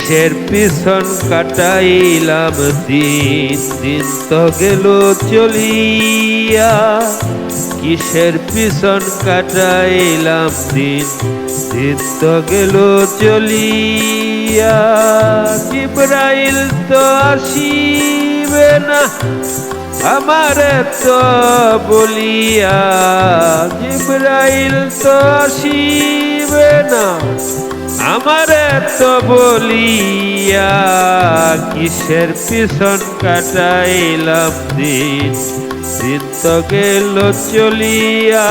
কিসের পিছন কাটাইলাম দিন, দিন তো গেল চলিয়া। কিসের পিছন কাটাইলাম দিন, দিন তো গেল চলিয়া। জিবরাইল তো আসিবে না আমারে তো বলিয়া, জিবরাইল তো আসিবে না আমারে তো বলিয়া। কিসের পিছন কাটাইলাম দিন, দিন তো গেল চলিয়া।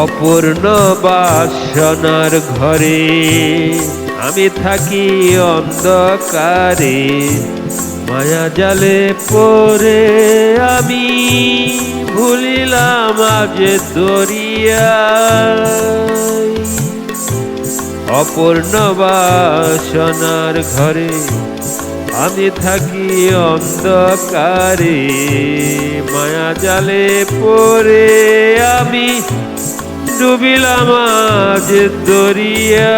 অপূর্ণ বাসনার ঘরে আমি থাকি অন্ধকারে, মায়া জালে পড়ে আমি ভুলিলাম আজ দরিয়া। অপূর্ণ বাসনার ঘরে আমি থাকি অন্ধকারে, মায়া জালে পড়ে আমি ডুবিলাম আজ দরিয়া।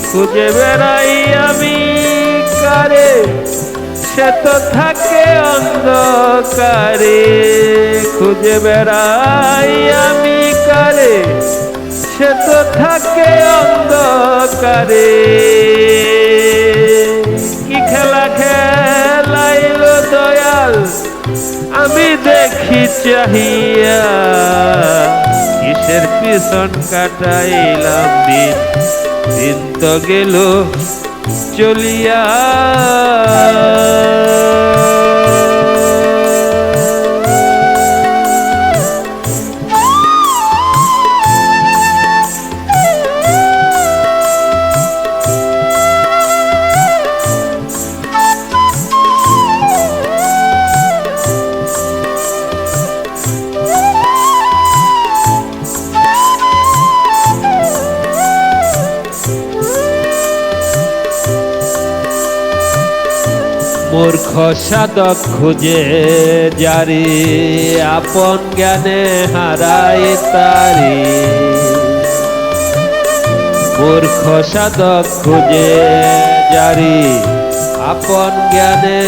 খুঁজে বেড়াই আমি কারে, সে তো থাকে অন্ধকারে। খুঁজে বেড়াই আমি কারে, সে তো থাকে অন্ধকারে। কি খেলা খেলাইল দয়াল আমি দেখি চাহিয়া। কিসের পিছন কাটাইলাম দিন, দিন তো গেল চলিয়া। মূর্খ সাধক খুঁজে যারে, আপন জ্ঞানে হারায় তারে। মূর্খ সাধক খুঁজে যারে, আপন জ্ঞানে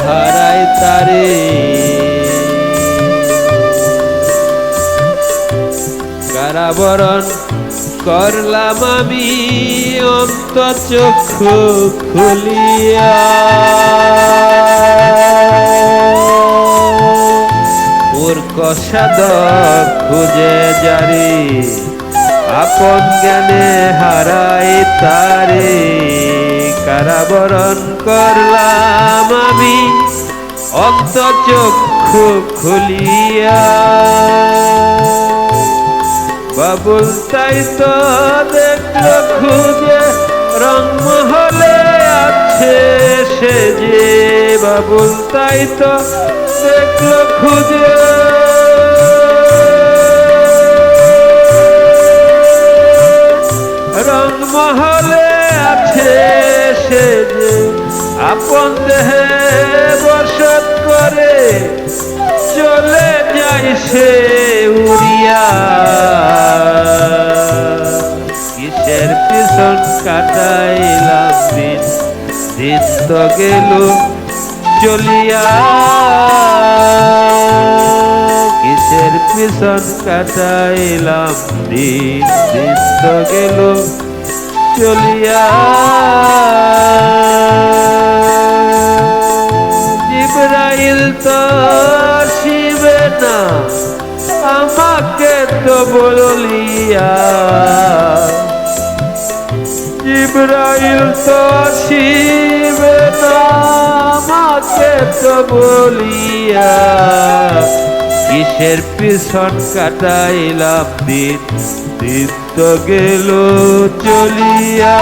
হারায় তারে। কারাবরণ করলাম আমি অন্তর্চক্ষু খুলিয়া। মূর্খ সাধক খুঁজে যারে, আপন জ্ঞানে হারাই তারে। কারাবরণ করলাম আমি অন্তর্চক্ষু খুলিয়া। বাবুল তাই তো দেখলো খুঁজে রংমহলে আছে সে যে। বাবুল তাই তো দেখলো খুঁজে রংমহলে আছে সে যে। আপন দেহে বসত করে চলে যায় সে উড়িয়া। কিসের পিছন কাটাইলাম দিন, দিন তো গেল চলিয়া। কিসের পিছন কাটাইলাম দিন, দিন তো গেল চলিয়া। জিবরাইল তো আসিবে না আমাকে তো বলিয়া। জিবরাইল তো আসিবে না আমাকে তো বলিয়া। কিসের পিছন কাটাইলাম দিন, দিন তো গেল চলিয়া।